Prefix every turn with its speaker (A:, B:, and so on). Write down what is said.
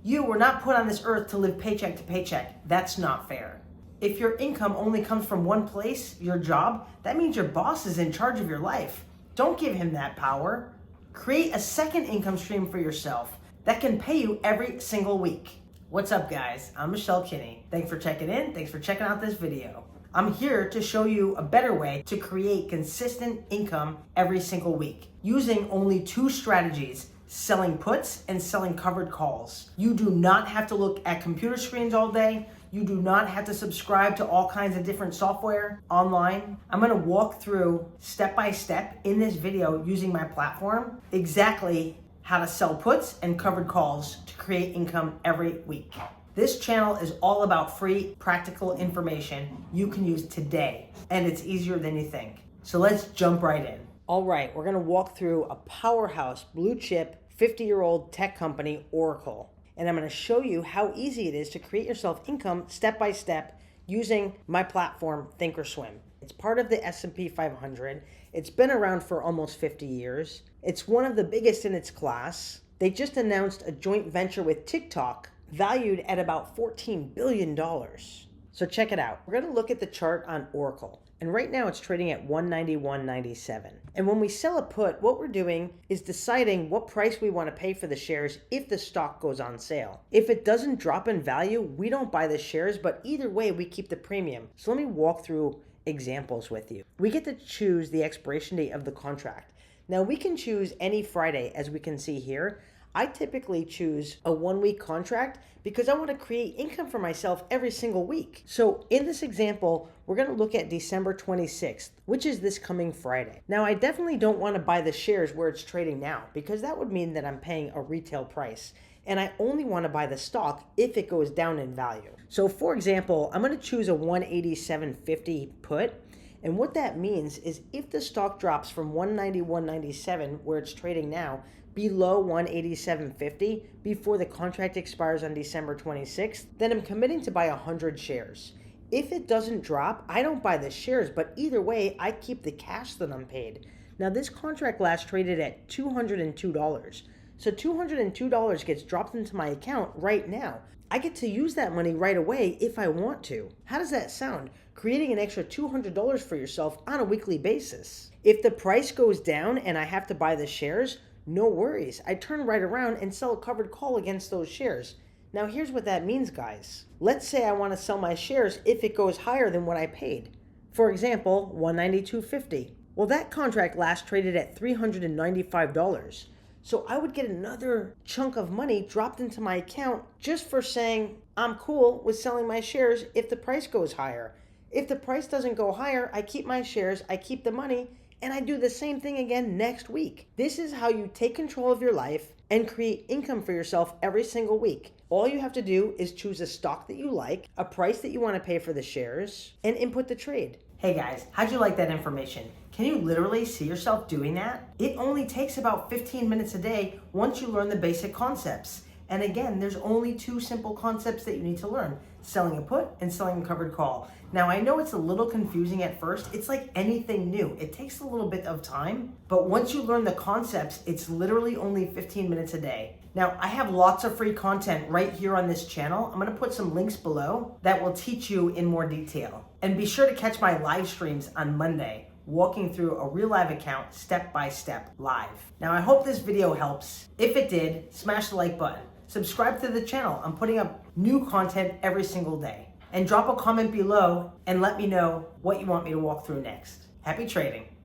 A: You were not put on this earth to live paycheck to paycheck. That's not fair. If your income only comes from one place, your job, that means your boss is in charge of your life. Don't give him that power. Create a second income stream for yourself that can pay you every single week. What's up, guys? I'm Michelle Kinney. Thanks for checking in. Thanks for checking out this video. I'm here to show you a better way to create consistent income every single week using only two strategies: selling puts and selling covered calls. You do not have to look at computer screens all day. You do not have to subscribe to all kinds of different software online. I'm gonna walk through step by step in this video using my platform exactly how to sell puts and covered calls to create income every week. This channel is all about free, practical information you can use today, and it's easier than you think. So let's jump right in. All right, we're gonna walk through a powerhouse, blue chip, 50-year-old tech company, Oracle. And I'm gonna show you how easy it is to create yourself income step by step using my platform, Thinkorswim. It's part of the S&P 500. It's been around for almost 50 years. It's one of the biggest in its class. They just announced a joint venture with TikTok valued at about $14 billion. So check it out. We're gonna look at the chart on Oracle. And right now it's trading at 191.97. And when we sell a put, what we're doing is deciding what price we want to pay for the shares if the stock goes on sale. If it doesn't drop in value, we don't buy the shares, but either way, we keep the premium. So let me walk through examples with you. We get to choose the expiration date of the contract. Now we can choose any Friday, as we can see here. I typically choose a 1-week contract because I want to create income for myself every single week. So in this example, we're going to look at December 26th, which is this coming Friday. Now, I definitely don't want to buy the shares where it's trading now because that would mean that I'm paying a retail price. And I only want to buy the stock if it goes down in value. So for example, I'm going to choose a 187.50 put. And what that means is if the stock drops from 191.97, where it's trading now, below 187.50 before the contract expires on December 26th, then I'm committing to buy 100 shares. If it doesn't drop, I don't buy the shares, but either way, I keep the cash that I'm paid. Now this contract last traded at $202. So $202 gets dropped into my account right now. I get to use that money right away if I want to. How does that sound? Creating an extra $200 for yourself on a weekly basis. If the price goes down and I have to buy the shares, no worries. I turn right around and sell a covered call against those shares. Now here's what that means, guys. Let's say I want to sell my shares if it goes higher than what I paid. For example, 192.50. Well, that contract last traded at $395. So I would get another chunk of money dropped into my account just for saying I'm cool with selling my shares if the price goes higher. If the price doesn't go higher, I keep my shares, I keep the money, and I do the same thing again next week. This is how you take control of your life and create income for yourself every single week. All you have to do is choose a stock that you like, a price that you want to pay for the shares, and input the trade. Hey guys, how'd you like that information? Can you literally see yourself doing that? It only takes about 15 minutes a day once you learn the basic concepts. And again, there's only two simple concepts that you need to learn: selling a put and selling a covered call. Now, I know it's a little confusing at first. It's like anything new. It takes a little bit of time, but once you learn the concepts, it's literally only 15 minutes a day. Now, I have lots of free content right here on this channel. I'm gonna put some links below that will teach you in more detail. And be sure to catch my live streams on Monday, walking through a real live account step by step live. Now, I hope this video helps. If it did, smash the like button. Subscribe to the channel. I'm putting up new content every single day. And drop a comment below and let me know what you want me to walk through next. Happy trading.